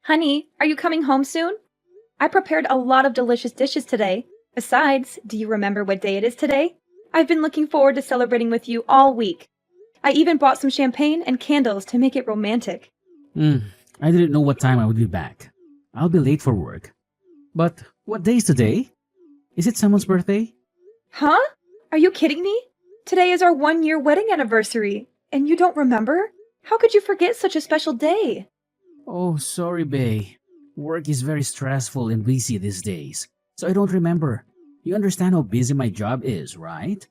Honey, are you coming home soon? I prepared a lot of delicious dishes today. Besides, do you remember what day it is today? I've been looking forward to celebrating with you all week. I even bought some champagne and candles to make it romantic. Hmm, I didn't know what time I would be back. I'll be late for work. But what day is today? Is it someone's birthday? Huh? Are you kidding me? Today is our 1 year wedding anniversary, and you don't remember? How could you forget such a special day? Oh, sorry, Bay. Work is very stressful and busy these days, so I don't remember. You understand how busy my job is, right?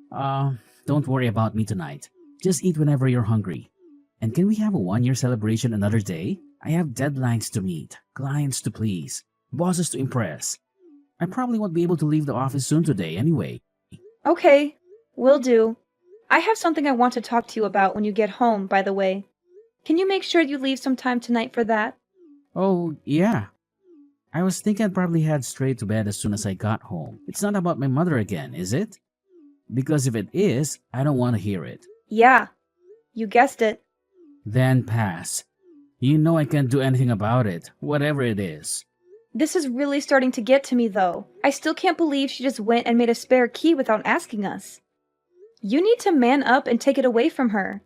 Uh, don't worry about me tonight. Just eat whenever you're hungry. And can we have a 1 year celebration another day? I have deadlines to meet, clients to please, bosses to impress. I probably won't be able to leave the office soon today anyway. Okay, will do. I have something I want to talk to you about when you get home, by the way. Can you make sure you leave some time tonight for that? Oh, yeah. I was thinking I'd probably head straight to bed as soon as I got home. It's not about my mother again, is it? Because if it is, I don't want to hear it. Yeah, you guessed it. Then pass. You know I can't do anything about it, whatever it is. This is really starting to get to me, though. I still can't believe she just went and made a spare key without asking us. You need to man up and take it away from her.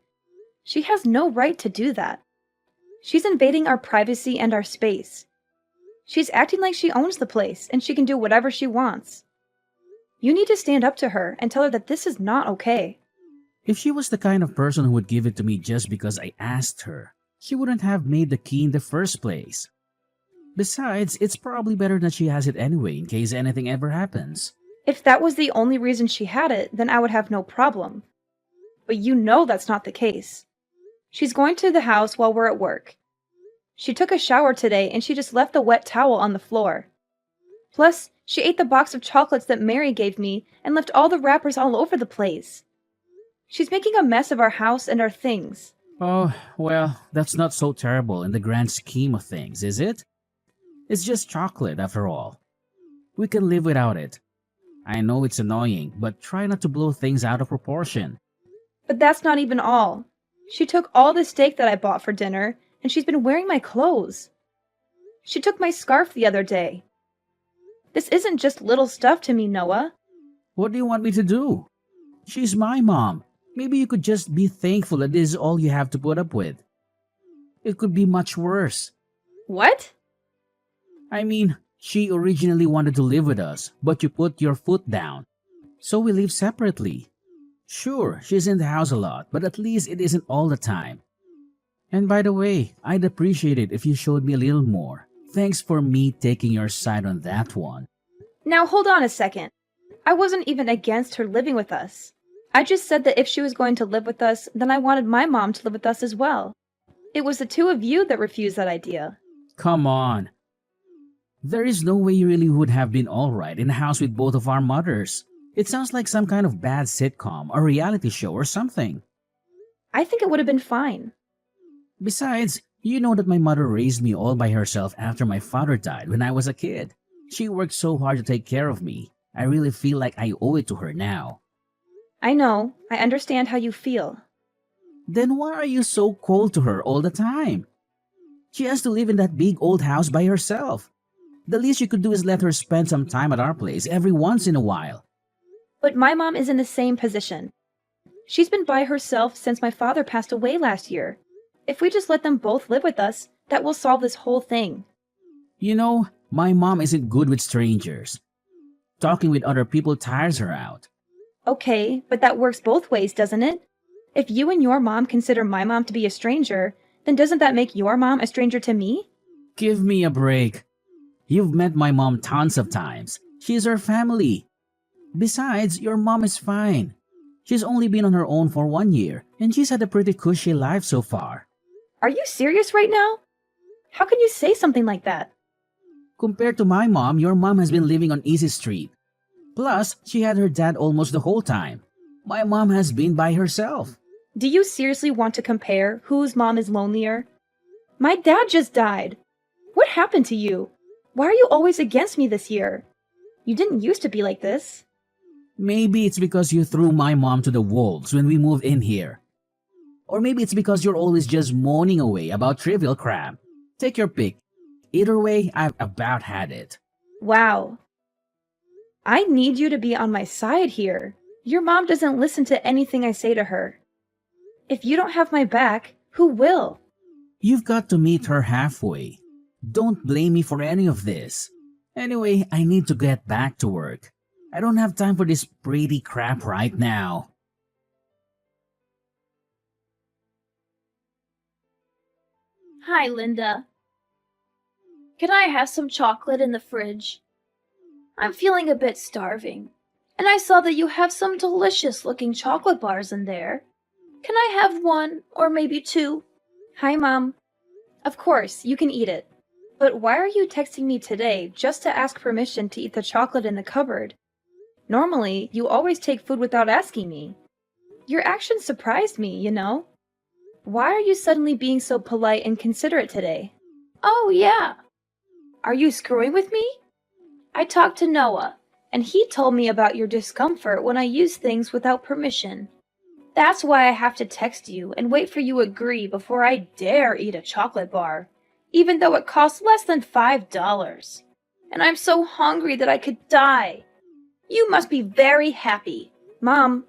She has no right to do that. She's invading our privacy and our space. She's acting like she owns the place and she can do whatever she wants. You need to stand up to her and tell her that this is not okay. If she was the kind of person who would give it to me just because I asked her, she wouldn't have made the key in the first place. Besides, it's probably better that she has it anyway in case anything ever happens. If that was the only reason she had it, then I would have no problem. But you know that's not the case. She's going to the house while we're at work. She took a shower today and she just left the wet towel on the floor. Plus, she ate the box of chocolates that Mary gave me and left all the wrappers all over the place. She's making a mess of our house and our things. Oh, well, that's not so terrible in the grand scheme of things, is it? It's just chocolate, after all. We can live without it. I know it's annoying, but try not to blow things out of proportion. But that's not even all. She took all the steak that I bought for dinner, and she's been wearing my clothes. She took my scarf the other day. This isn't just little stuff to me, Noah. What do you want me to do? She's my mom. Maybe you could just be thankful that this is all you have to put up with. It could be much worse. What? I mean, she originally wanted to live with us, but you put your foot down. So we live separately. Sure, she's in the house a lot, but at least it isn't all the time. And by the way, I'd appreciate it if you showed me a little more. Thanks for me taking your side on that one. Now hold on a second. I wasn't even against her living with us. I just said that if she was going to live with us, then I wanted my mom to live with us as well. It was the two of you that refused that idea. Come on. There is no way you really would have been alright in a house with both of our mothers. It sounds like some kind of bad sitcom or reality show or something. I think it would have been fine. Besides, you know that my mother raised me all by herself after my father died when I was a kid. She worked so hard to take care of me. I really feel like I owe it to her now. I know. I understand how you feel. Then why are you so cold to her all the time? She has to live in that big old house by herself. The least you could do is let her spend some time at our place every once in a while. But my mom is in the same position. She's been by herself since my father passed away last year. If we just let them both live with us, that will solve this whole thing. You know, my mom isn't good with strangers. Talking with other people tires her out. Okay, but that works both ways, doesn't it? If you and your mom consider my mom to be a stranger, then doesn't that make your mom a stranger to me? Give me a break. You've met my mom tons of times. She's our family. Besides, your mom is fine. She's only been on her own for 1 year, and she's had a pretty cushy life so far. Are you serious right now? How can you say something like that? Compared to my mom, your mom has been living on Easy Street. Plus, she had her dad almost the whole time. My mom has been by herself. Do you seriously want to compare whose mom is lonelier? My dad just died. What happened to you? Why are you always against me this year? You didn't used to be like this. Maybe it's because you threw my mom to the wolves when we moved in here. Or maybe it's because you're always just moaning away about trivial crap. Take your pick. Either way, I've about had it. Wow. I need you to be on my side here. Your mom doesn't listen to anything I say to her. If you don't have my back, who will? You've got to meet her halfway. Don't blame me for any of this. Anyway, I need to get back to work. I don't have time for this pretty crap right now. Hi, Linda. Can I have some chocolate in the fridge? I'm feeling a bit starving, and I saw that you have some delicious looking chocolate bars in there. Can I have one, or maybe two? Hi, Mom. Of course, you can eat it. But why are you texting me today just to ask permission to eat the chocolate in the cupboard? Normally, you always take food without asking me. Your actions surprised me, you know? Why are you suddenly being so polite and considerate today? Oh, yeah. Are you screwing with me? I talked to Noah, and he told me about your discomfort when I use things without permission. That's why I have to text you and wait for you to agree before I dare eat a chocolate bar, even though it costs less than $5. And I'm so hungry that I could die. You must be very happy. Mom,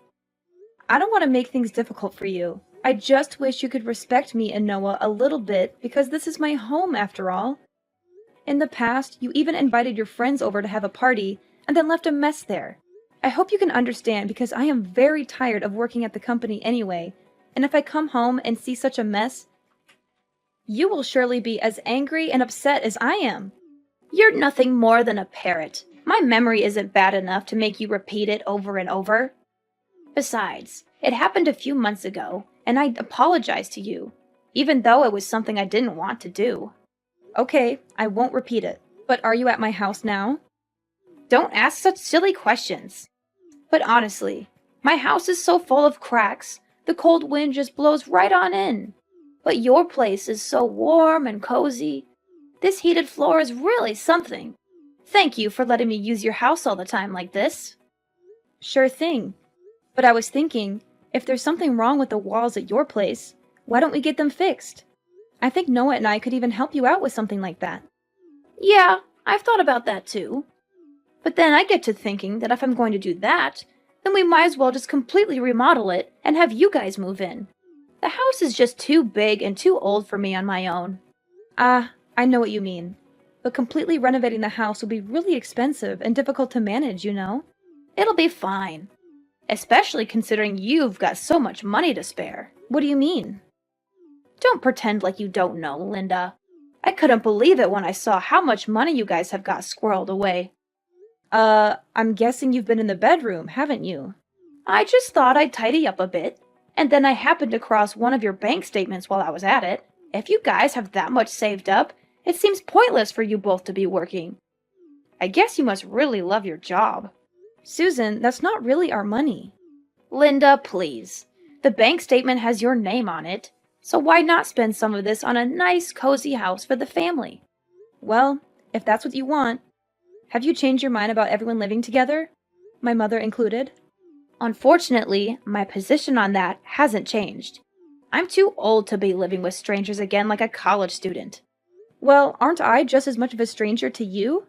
I don't want to make things difficult for you. I just wish you could respect me and Noah a little bit because this is my home after all. In the past, you even invited your friends over to have a party and then left a mess there. I hope you can understand because I am very tired of working at the company anyway, and if I come home and see such a mess, you will surely be as angry and upset as I am. You're nothing more than a parrot. My memory isn't bad enough to make you repeat it over and over. Besides, it happened a few months ago, and I apologized to you, even though it was something I didn't want to do. Okay, I won't repeat it. But are you at my house now? Don't ask such silly questions. But honestly, my house is so full of cracks, the cold wind just blows right on in. But your place is so warm and cozy. This heated floor is really something. Thank you for letting me use your house all the time like this. Sure thing. But I was thinking, if there's something wrong with the walls at your place, why don't we get them fixed? I think Noah and I could even help you out with something like that. Yeah, I've thought about that too. But then I get to thinking that if I'm going to do that, then we might as well just completely remodel it and have you guys move in. The house is just too big and too old for me on my own. I know what you mean. But completely renovating the house will be really expensive and difficult to manage, you know? It'll be fine. Especially considering you've got so much money to spare. What do you mean? Don't pretend like you don't know, Linda. I couldn't believe it when I saw how much money you guys have got squirreled away. I'm guessing you've been in the bedroom, haven't you? I just thought I'd tidy up a bit, and then I happened to cross one of your bank statements while I was at it. If you guys have that much saved up, it seems pointless for you both to be working. I guess you must really love your job. Susan, that's not really our money. Linda, please. The bank statement has your name on it, so why not spend some of this on a nice, cozy house for the family? Well, if that's what you want. Have you changed your mind about everyone living together? My mother included? Unfortunately, my position on that hasn't changed. I'm too old to be living with strangers again like a college student. Well, aren't I just as much of a stranger to you?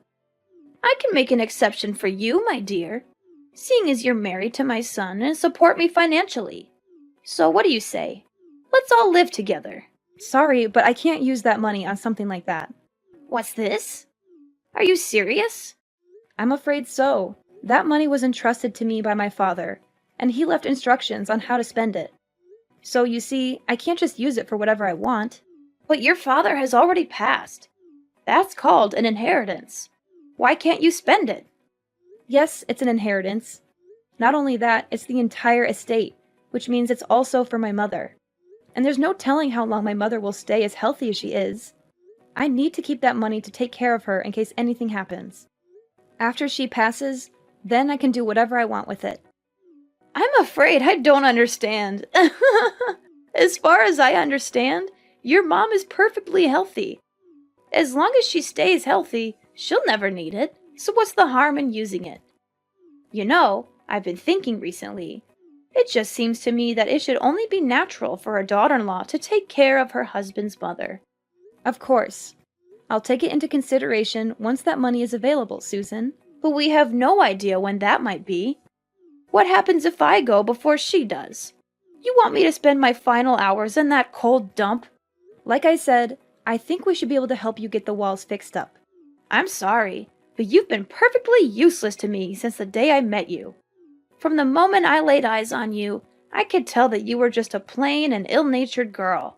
I can make an exception for you, my dear, seeing as you're married to my son and support me financially. So what do you say? Let's all live together. Sorry, but I can't use that money on something like that. What's this? Are you serious? I'm afraid so. That money was entrusted to me by my father, and he left instructions on how to spend it. So you see, I can't just use it for whatever I want. But your father has already passed. That's called an inheritance. Why can't you spend it? Yes, it's an inheritance. Not only that, it's the entire estate, which means it's also for my mother. And there's no telling how long my mother will stay as healthy as she is. I need to keep that money to take care of her in case anything happens. After she passes, then I can do whatever I want with it. I'm afraid I don't understand. As far as I understand, your mom is perfectly healthy. As long as she stays healthy, she'll never need it, so what's the harm in using it? You know, I've been thinking recently. It just seems to me that it should only be natural for a daughter-in-law to take care of her husband's mother. Of course. I'll take it into consideration once that money is available, Susan. But we have no idea when that might be. What happens if I go before she does? You want me to spend my final hours in that cold dump? Like I said, I think we should be able to help you get the walls fixed up. I'm sorry, but you've been perfectly useless to me since the day I met you. From the moment I laid eyes on you, I could tell that you were just a plain and ill-natured girl.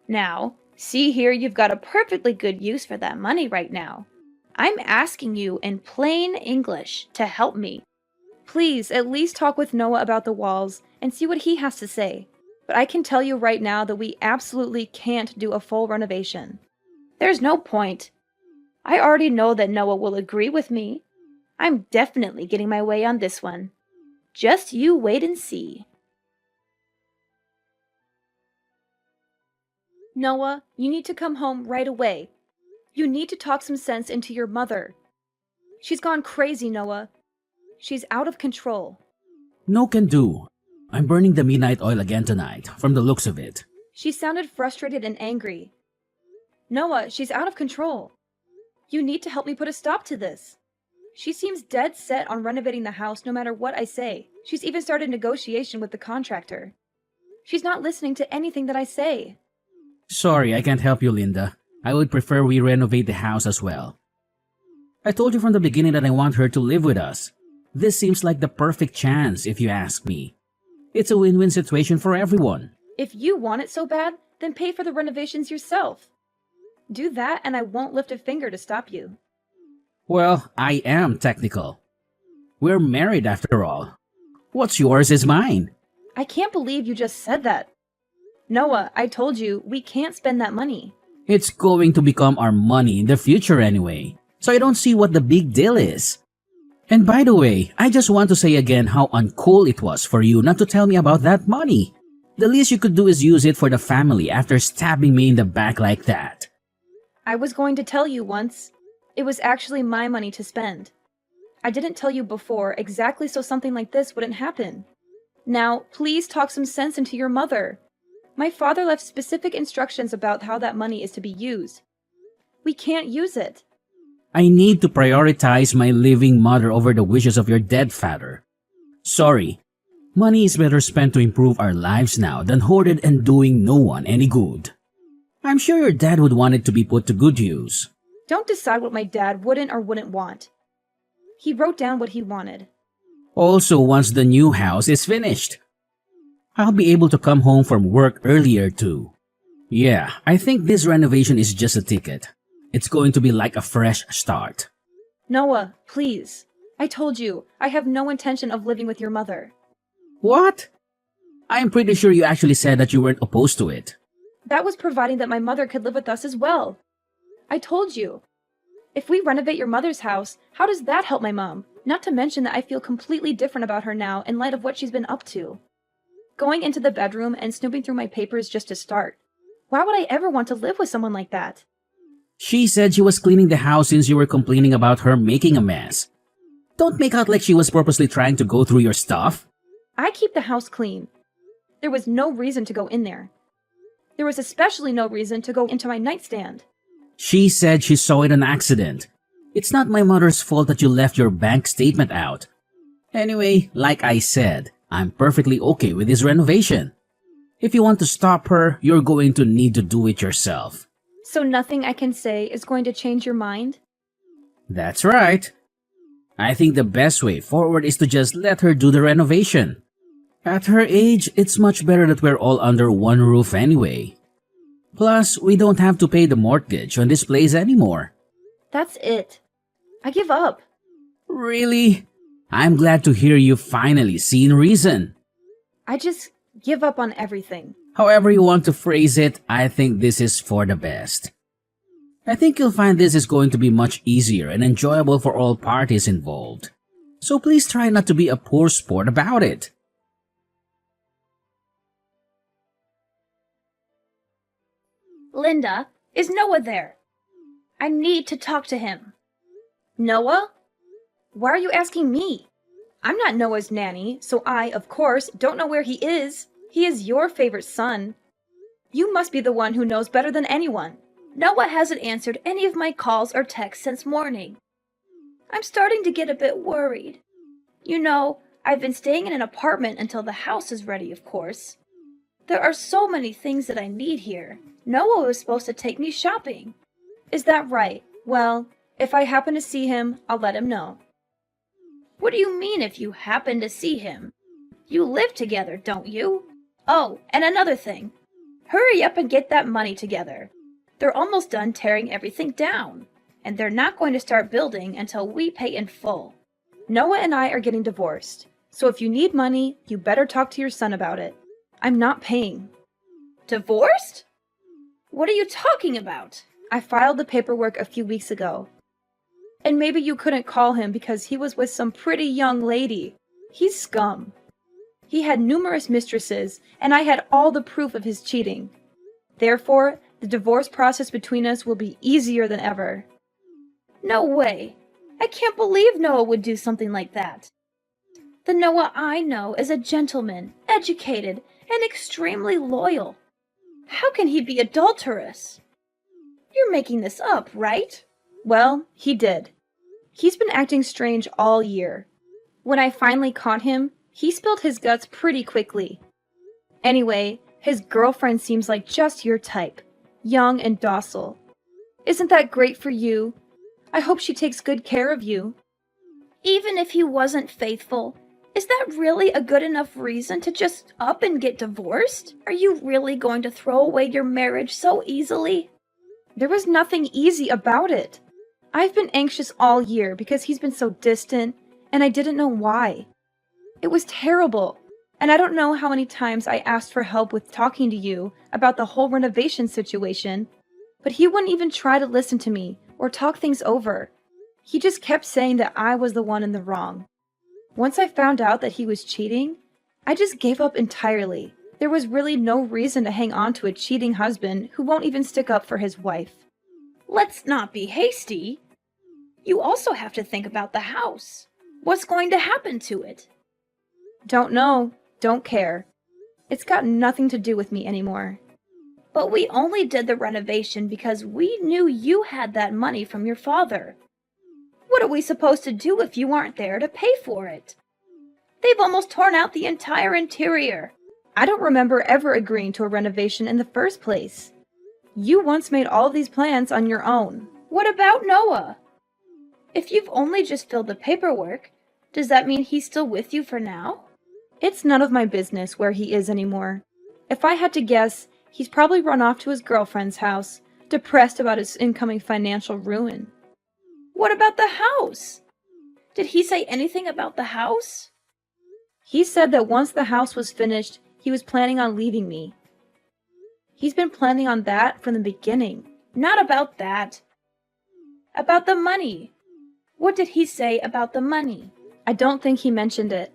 Now, see here, you've got a perfectly good use for that money right now. I'm asking you in plain English to help me. Please, at least talk with Noah about the walls and see what he has to say. But I can tell you right now that we absolutely can't do a full renovation. There's no point. I already know that Noah will agree with me. I'm definitely getting my way on this one. Just you wait and see. Noah, you need to come home right away. You need to talk some sense into your mother. She's gone crazy, Noah. She's out of control. No can do. I'm burning the midnight oil again tonight, from the looks of it. She sounded frustrated and angry. Noah, she's out of control. You need to help me put a stop to this. She seems dead set on renovating the house no matter what I say. She's even started negotiation with the contractor. She's not listening to anything that I say. Sorry, I can't help you, Linda. I would prefer we renovate the house as well. I told you from the beginning that I want her to live with us. This seems like the perfect chance, if you ask me. It's a win-win situation for everyone. If you want it so bad, then pay for the renovations yourself. Do that and I won't lift a finger to stop you. Well, I am technical. We're married after all. What's yours is mine. I can't believe you just said that. Noah, I told you, we can't spend that money. It's going to become our money in the future anyway, so I don't see what the big deal is. And by the way, I just want to say again how uncool it was for you not to tell me about that money. The least you could do is use it for the family after stabbing me in the back like that. I was going to tell you once. It was actually my money to spend. I didn't tell you before exactly so something like this wouldn't happen. Now, please talk some sense into your mother. My father left specific instructions about how that money is to be used. We can't use it. I need to prioritize my living mother over the wishes of your dead father. Sorry. Money is better spent to improve our lives now than hoarded and doing no one any good. I'm sure your dad would want it to be put to good use. Don't decide what my dad wouldn't or wouldn't want. He wrote down what he wanted. Also, once the new house is finished, I'll be able to come home from work earlier too. Yeah, I think this renovation is just a ticket. It's going to be like a fresh start. Noah, please. I told you, I have no intention of living with your mother. What? I'm pretty sure you actually said that you weren't opposed to it. That was providing that my mother could live with us as well. I told you. If we renovate your mother's house, how does that help my mom? Not to mention that I feel completely different about her now in light of what she's been up to. Going into the bedroom and snooping through my papers just to start. Why would I ever want to live with someone like that? She said she was cleaning the house since you were complaining about her making a mess. Don't make out like she was purposely trying to go through your stuff. I keep the house clean. There was no reason to go in there. There was especially no reason to go into my nightstand. She said she saw it on accident. It's not my mother's fault that you left your bank statement out. Anyway, like I said, I'm perfectly okay with this renovation. If you want to stop her, you're going to need to do it yourself. So nothing I can say is going to change your mind? That's right. I think the best way forward is to just let her do the renovation. At her age, it's much better that we're all under one roof anyway. Plus, we don't have to pay the mortgage on this place anymore. That's it. I give up. Really? I'm glad to hear you finally seen reason. I just give up on everything. However you want to phrase it, I think this is for the best. I think you'll find this is going to be much easier and enjoyable for all parties involved. So please try not to be a poor sport about it. Linda, is Noah there? I need to talk to him. Noah? Why are you asking me? I'm not Noah's nanny, so I, of course, don't know where he is. He is your favorite son. You must be the one who knows better than anyone. Noah hasn't answered any of my calls or texts since morning. I'm starting to get a bit worried. You know, I've been staying in an apartment until the house is ready, of course. There are so many things that I need here. Noah was supposed to take me shopping. Is that right? Well, if I happen to see him, I'll let him know. What do you mean if you happen to see him? You live together, don't you? Oh, and another thing. Hurry up and get that money together. They're almost done tearing everything down, and they're not going to start building until we pay in full. Noah and I are getting divorced, so if you need money, you better talk to your son about it. I'm not paying. Divorced? What are you talking about? I filed the paperwork a few weeks ago. And maybe you couldn't call him because he was with some pretty young lady. He's scum. He had numerous mistresses, and I had all the proof of his cheating. Therefore, the divorce process between us will be easier than ever. No way. I can't believe Noah would do something like that. The Noah I know is a gentleman, educated, and extremely loyal. How can he be adulterous? You're making this up, right? Well, he did. He's been acting strange all year. When I finally caught him, he spilled his guts pretty quickly. Anyway, his girlfriend seems like just your type, young and docile. Isn't that great for you? I hope she takes good care of you. Even if he wasn't faithful, is that really a good enough reason to just up and get divorced? Are you really going to throw away your marriage so easily? There was nothing easy about it. I've been anxious all year because he's been so distant, and I didn't know why. It was terrible, and I don't know how many times I asked for help with talking to you about the whole renovation situation, but he wouldn't even try to listen to me or talk things over. He just kept saying that I was the one in the wrong. Once I found out that he was cheating, I just gave up entirely. There was really no reason to hang on to a cheating husband who won't even stick up for his wife. Let's not be hasty. You also have to think about the house. What's going to happen to it? Don't know. Don't care. It's got nothing to do with me anymore. But we only did the renovation because we knew you had that money from your father. What are we supposed to do if you aren't there to pay for it? They've almost torn out the entire interior. I don't remember ever agreeing to a renovation in the first place. You once made all of these plans on your own. What about Noah? If you've only just filled the paperwork, does that mean he's still with you for now? It's none of my business where he is anymore. If I had to guess, he's probably run off to his girlfriend's house, depressed about his incoming financial ruin. What about the house? Did he say anything about the house? He said that once the house was finished, he was planning on leaving me. He's been planning on that from the beginning. Not about that. About the money. What did he say about the money? I don't think he mentioned it.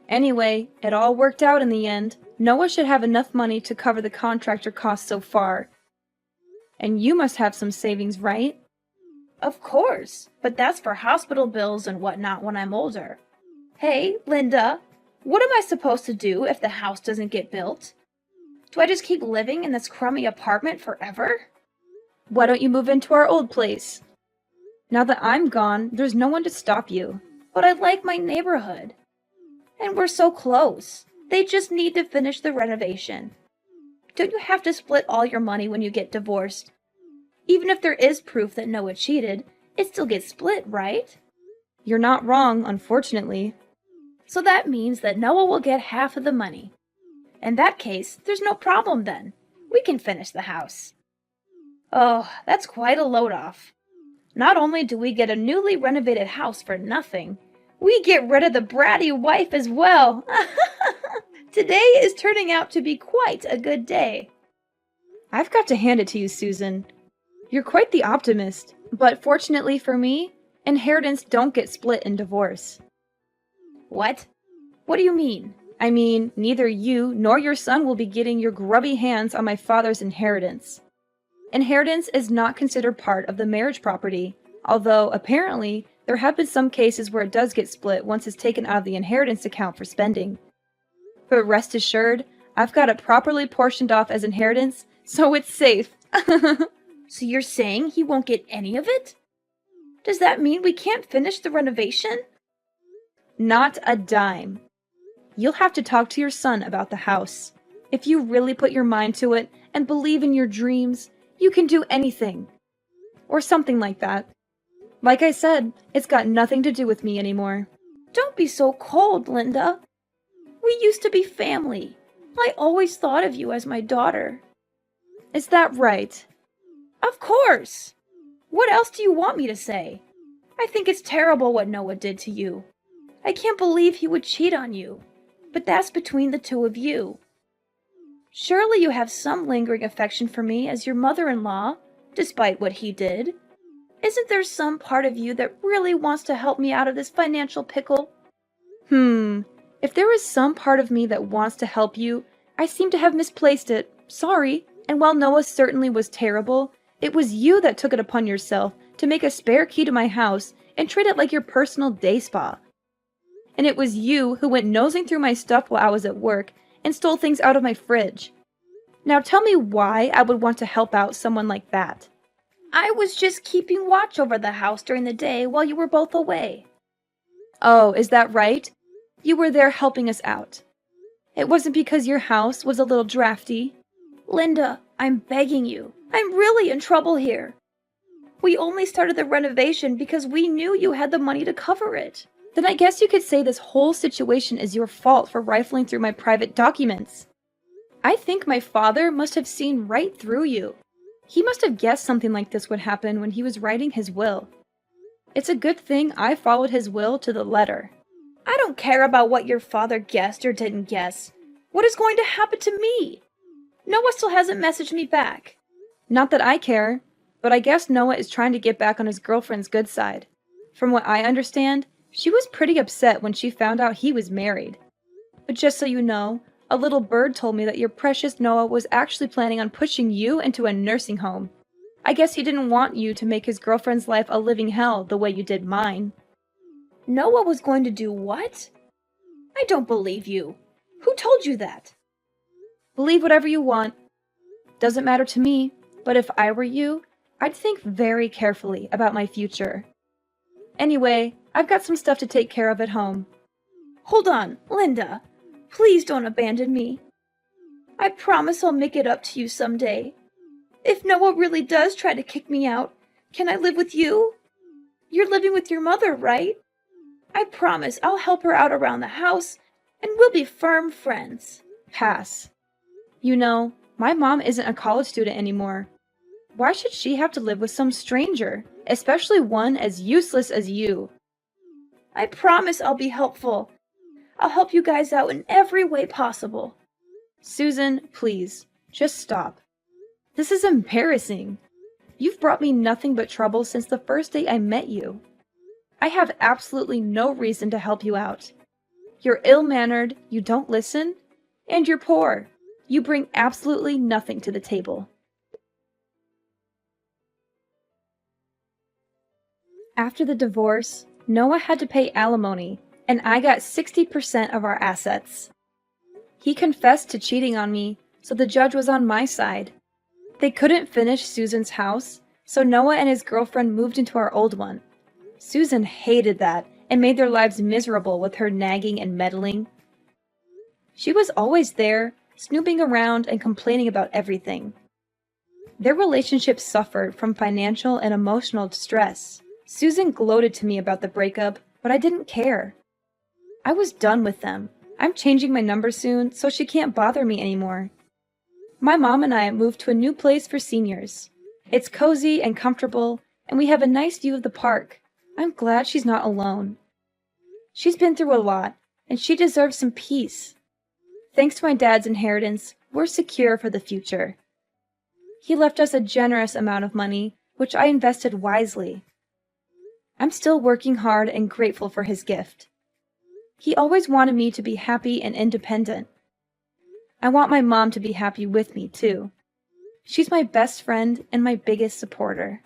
Anyway, it all worked out in the end. Noah should have enough money to cover the contractor costs so far. And you must have some savings, right? Of course, but that's for hospital bills and whatnot when I'm older. Hey, Linda, what am I supposed to do if the house doesn't get built? Do I just keep living in this crummy apartment forever? Why don't you move into our old place? Now that I'm gone, there's no one to stop you. But I like my neighborhood. And we're so close. They just need to finish the renovation. Don't you have to split all your money when you get divorced? Even if there is proof that Noah cheated, it still gets split, right? You're not wrong, unfortunately. So that means that Noah will get half of the money. In that case, there's no problem then. We can finish the house. Oh, that's quite a load off. Not only do we get a newly renovated house for nothing, we get rid of the bratty wife as well. Today is turning out to be quite a good day. I've got to hand it to you, Susan. You're quite the optimist, but fortunately for me, inheritance don't get split in divorce. What? What do you mean? I mean, neither you nor your son will be getting your grubby hands on my father's inheritance. Inheritance is not considered part of the marriage property, although apparently there have been some cases where it does get split once it's taken out of the inheritance account for spending. But rest assured, I've got it properly portioned off as inheritance, so it's safe. So you're saying he won't get any of it? Does that mean we can't finish the renovation? Not a dime. You'll have to talk to your son about the house. If you really put your mind to it and believe in your dreams, you can do anything. Or something like that. Like I said, it's got nothing to do with me anymore. Don't be so cold, Linda. We used to be family. I always thought of you as my daughter. Is that right? Of course! What else do you want me to say? I think it's terrible what Noah did to you. I can't believe he would cheat on you. But that's between the two of you. Surely you have some lingering affection for me as your mother-in-law, despite what he did. Isn't there some part of you that really wants to help me out of this financial pickle? If there is some part of me that wants to help you, I seem to have misplaced it. Sorry. And while Noah certainly was terrible, it was you that took it upon yourself to make a spare key to my house and treat it like your personal day spa. And it was you who went nosing through my stuff while I was at work and stole things out of my fridge. Now tell me why I would want to help out someone like that. I was just keeping watch over the house during the day while you were both away. Oh, is that right? You were there helping us out. It wasn't because your house was a little drafty. Linda, I'm begging you. I'm really in trouble here. We only started the renovation because we knew you had the money to cover it. Then I guess you could say this whole situation is your fault for rifling through my private documents. I think my father must have seen right through you. He must have guessed something like this would happen when he was writing his will. It's a good thing I followed his will to the letter. I don't care about what your father guessed or didn't guess. What is going to happen to me? Noah still hasn't messaged me back. Not that I care, but I guess Noah is trying to get back on his girlfriend's good side. From what I understand, she was pretty upset when she found out he was married. But just so you know, a little bird told me that your precious Noah was actually planning on pushing you into a nursing home. I guess he didn't want you to make his girlfriend's life a living hell the way you did mine. Noah was going to do what? I don't believe you. Who told you that? Believe whatever you want. Doesn't matter to me, but if I were you, I'd think very carefully about my future. Anyway, I've got some stuff to take care of at home. Hold on, Linda. Please don't abandon me. I promise I'll make it up to you someday. If Noah really does try to kick me out, can I live with you? You're living with your mother, right? I promise I'll help her out around the house, and we'll be firm friends. Pass. You know, my mom isn't a college student anymore. Why should she have to live with some stranger, especially one as useless as you? I promise I'll be helpful. I'll help you guys out in every way possible. Susan, please, just stop. This is embarrassing. You've brought me nothing but trouble since the first day I met you. I have absolutely no reason to help you out. You're ill-mannered, you don't listen, and you're poor. You bring absolutely nothing to the table. After the divorce, Noah had to pay alimony, and I got 60% of our assets. He confessed to cheating on me, so the judge was on my side. They couldn't finish Susan's house, so Noah and his girlfriend moved into our old one. Susan hated that and made their lives miserable with her nagging and meddling. She was always there, snooping around and complaining about everything. Their relationship suffered from financial and emotional distress. Susan gloated to me about the breakup, but I didn't care. I was done with them. I'm changing my number soon, so she can't bother me anymore. My mom and I moved to a new place for seniors. It's cozy and comfortable, and we have a nice view of the park. I'm glad she's not alone. She's been through a lot, and she deserves some peace. Thanks to my dad's inheritance, we're secure for the future. He left us a generous amount of money, which I invested wisely. I'm still working hard and grateful for his gift. He always wanted me to be happy and independent. I want my mom to be happy with me, too. She's my best friend and my biggest supporter.